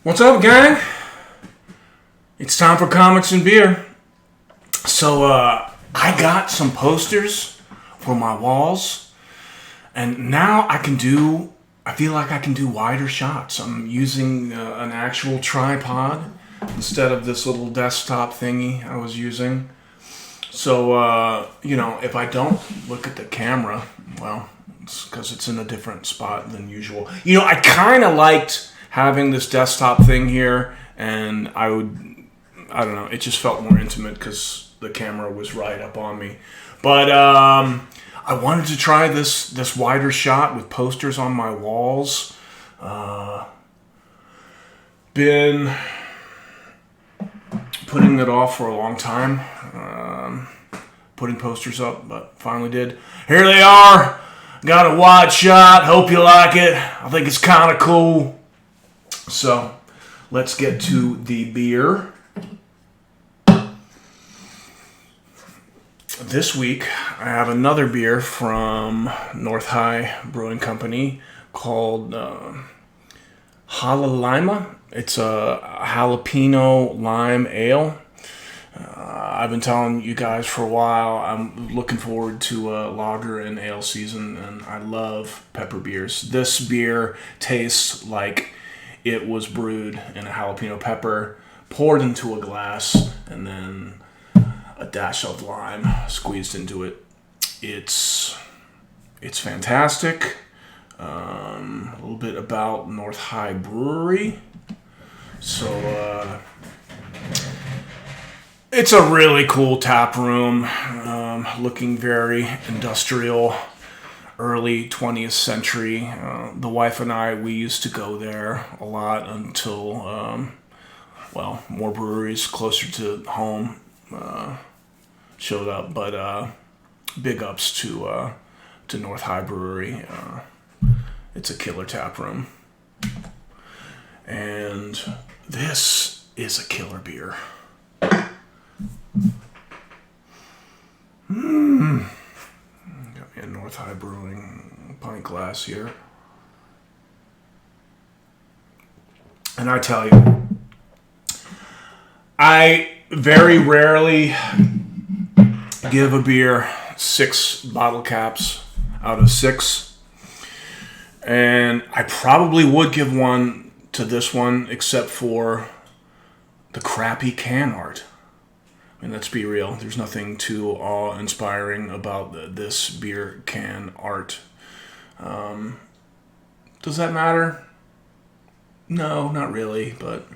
What's up, gang? It's time for comics and beer. So, I got some posters for my walls, and now I feel like I can do wider shots. I'm using an actual tripod instead of this little desktop thingy I was using. So, if I don't look at the camera, well, it's because it's in a different spot than usual. I kind of liked having this desktop thing here, and I don't know, it just felt more intimate because the camera was right up on me. But I wanted to try this wider shot with posters on my walls. Been putting it off for a long time, putting posters up, but finally did. Here they are. Got a wide shot. Hope you like it. I think it's kind of cool. So, let's get to the beer. This week, I have another beer from North High Brewing Company called Halalima. It's a jalapeno lime ale. I've been telling you guys for a while, I'm looking forward to lager and ale season, and I love pepper beers. This beer tastes like it was brewed in a jalapeno pepper, poured into a glass, and then a dash of lime squeezed into it. It's fantastic. A little bit about North High Brewery. So, it's a really cool tap room, looking very industrial, early 20th century. The wife and I, we used to go there a lot until, more breweries closer to home showed up. But big ups to North High Brewery. It's a killer tap room. And this is a killer beer. Got me a North High Brewing pint glass here. And I tell you, I very rarely give a beer 6 bottle caps out of 6. And I probably would give one to this one, except for the crappy can art. I mean, let's be real. There's nothing too awe-inspiring about this beer can art. Does that matter? No, not really. But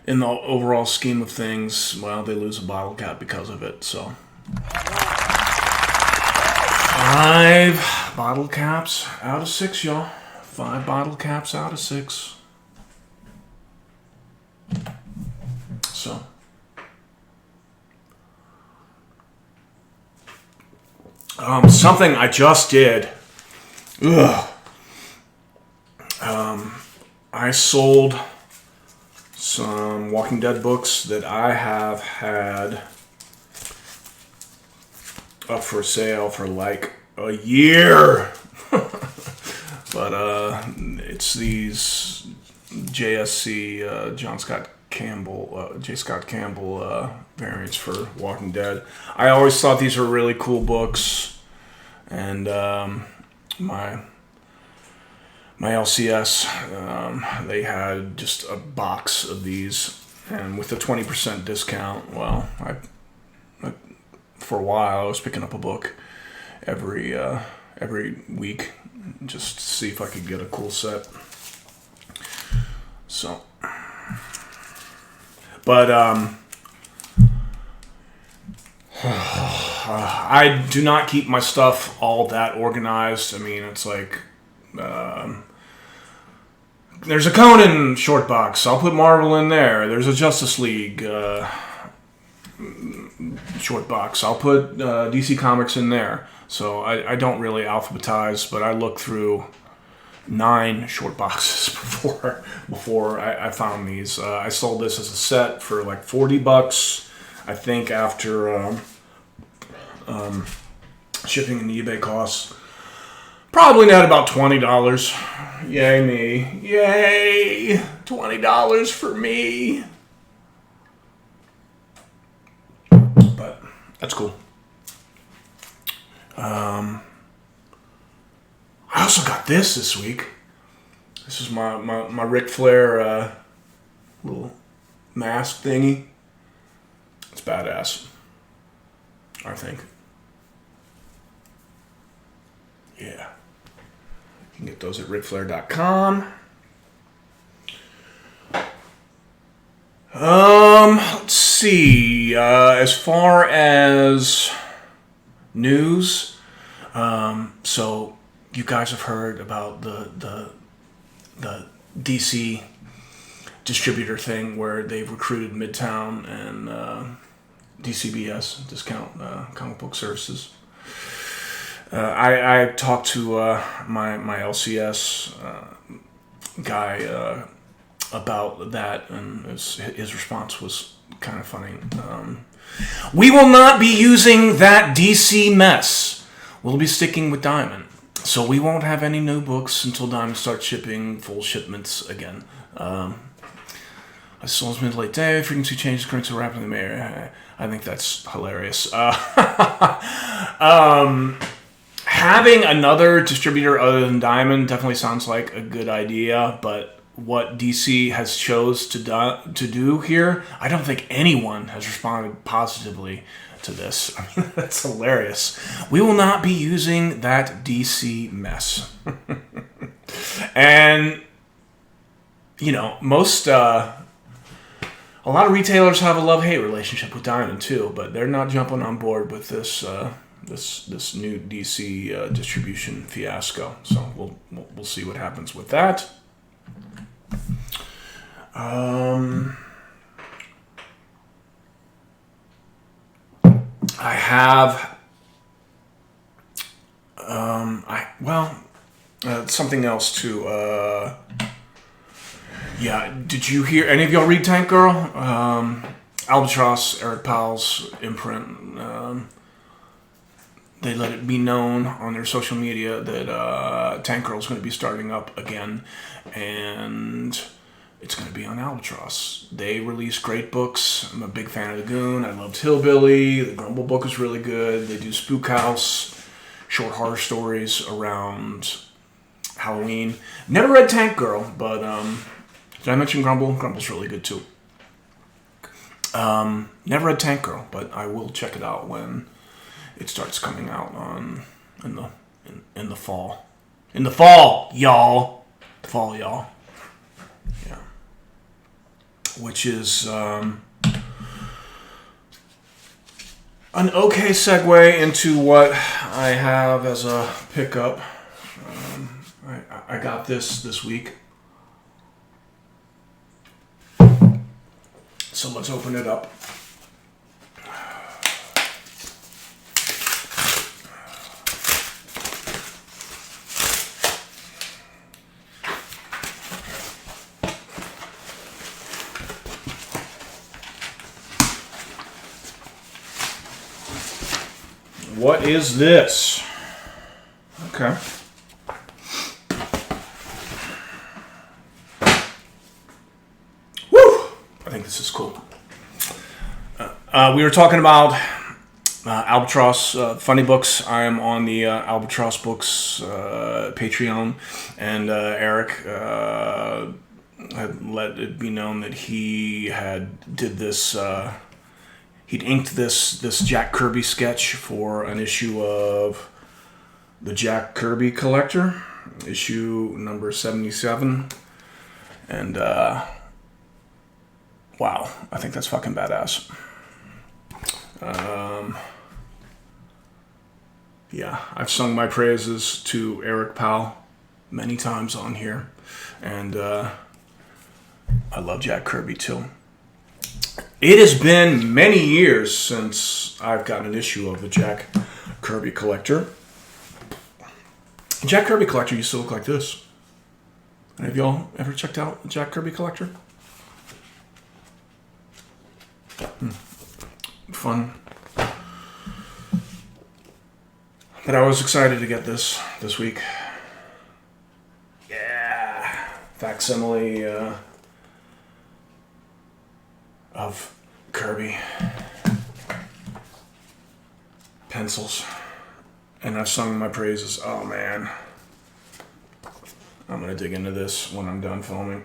in the overall scheme of things, well, they lose a bottle cap because of it. So 5 bottle caps out of 6, y'all. 5 bottle caps out of 6. So something I just did. I sold some Walking Dead books that I have had up for sale for like a year. But it's these JSC J. Scott Campbell variants for Walking Dead. I always thought these were really cool books, and my LCS, they had just a box of these, and with a 20% discount, well, I for a while I was picking up a book every week just to see if I could get a cool set. So, but I do not keep my stuff all that organized. I mean, it's like there's a Conan short box. I'll put Marvel in there. There's a Justice League short box. I'll put DC Comics in there. So I don't really alphabetize, but I look through 9 short boxes before I found these. I sold this as a set for like $40. I think after shipping and eBay costs, Probably not about $20. Yay me. Yay! $20 for me. But that's cool. I also got this week. This is my Ric Flair little mask thingy. It's badass, I think. Yeah. You can get those at ricflair.com. Let's see. As far as news, so you guys have heard about the DC distributor thing where they've recruited Midtown and DCBS, Discount Comic Book Services. I talked to my LCS guy about that, and his response was kind of funny. We will not be using that DC mess. We'll be sticking with Diamond. So we won't have any new books until Diamond starts shipping full shipments again. As soon as mid late day, frequency changes occurring so rapidly. I think that's hilarious. Having another distributor other than Diamond definitely sounds like a good idea, but what DC has chose to do here, I don't think anyone has responded positively to this. I mean, that's hilarious. We will not be using that DC mess. And, you know, a lot of retailers have a love-hate relationship with Diamond too, but they're not jumping on board with this this new DC distribution fiasco. So we'll see what happens with that. I have something else too. Yeah, did you hear any of y'all read Tank Girl? Albatross, Eric Powell's imprint. They let it be known on their social media that Tank Girl is going to be starting up again, and it's going to be on Albatross. They release great books. I'm a big fan of The Goon. I loved Hillbilly. The Grumble book is really good. They do Spook House, short horror stories around Halloween. Never read Tank Girl, but did I mention Grumble? Grumble's really good too. Never read Tank Girl, but I will check it out when it starts coming out in the fall. In the fall, y'all. Fall, y'all. Yeah. Which is an okay segue into what I have as a pickup. I got this week. So let's open it up. What is this? Okay. I think this is cool. We were talking about Albatross Funny Books. I am on the Albatross Books Patreon, and Eric had let it be known that he did this. He'd inked this Jack Kirby sketch for an issue of the Jack Kirby Collector, issue number 77, and wow, I think that's fucking badass. Yeah, I've sung my praises to Eric Powell many times on here, and I love Jack Kirby too. It has been many years since I've gotten an issue of the Jack Kirby Collector. Jack Kirby Collector used to look like this. Have y'all ever checked out the Jack Kirby Collector? Fun. But I was excited to get this week. facsimile of Kirby pencils. And I've sung my praises. Oh man. I'm going to dig into this when I'm done filming.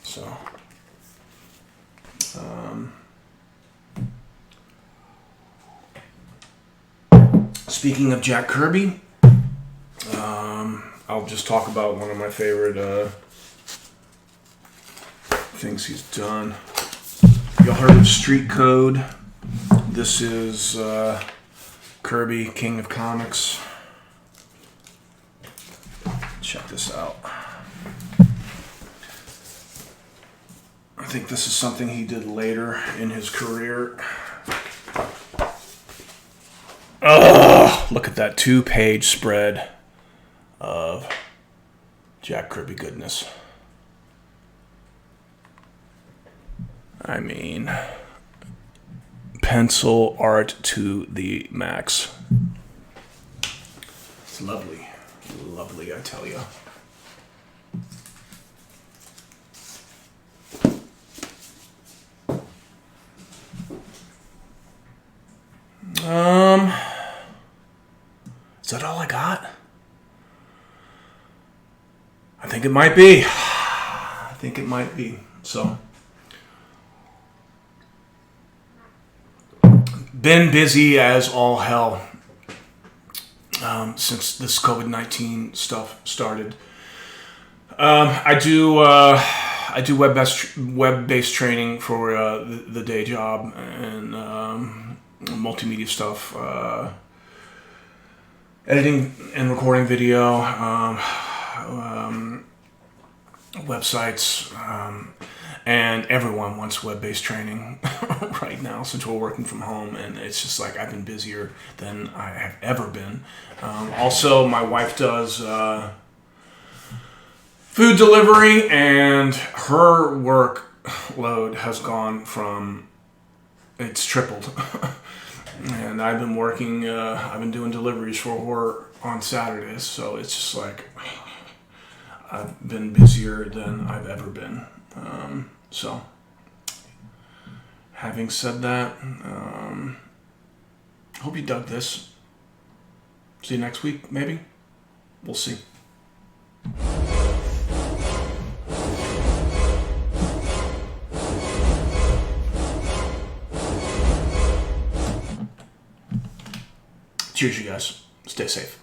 So. Speaking of Jack Kirby, I'll just talk about one of my favorite things he's done. Y'all heard of Street Code? This is Kirby, King of Comics. Check this out. I think this is something he did later in his career. Oh, look at that 2-page spread of Jack Kirby goodness. I mean, pencil art to the max. It's lovely. Lovely, I tell you. Is that all I got? I think it might be. I think it might be. So, been busy as all hell since this COVID-19 stuff started. I do web-based training for the day job and multimedia stuff. Editing and recording video, websites, and everyone wants web-based training right now since we're working from home, and it's just like I've been busier than I have ever been. Also, my wife does food delivery, and her workload has gone from, it's tripled. And I've been working, I've been doing deliveries for her on Saturdays, so it's just like I've been busier than I've ever been. So, having said that, hope you dug this. See you next week, maybe? We'll see. Cheers, you guys. Stay safe.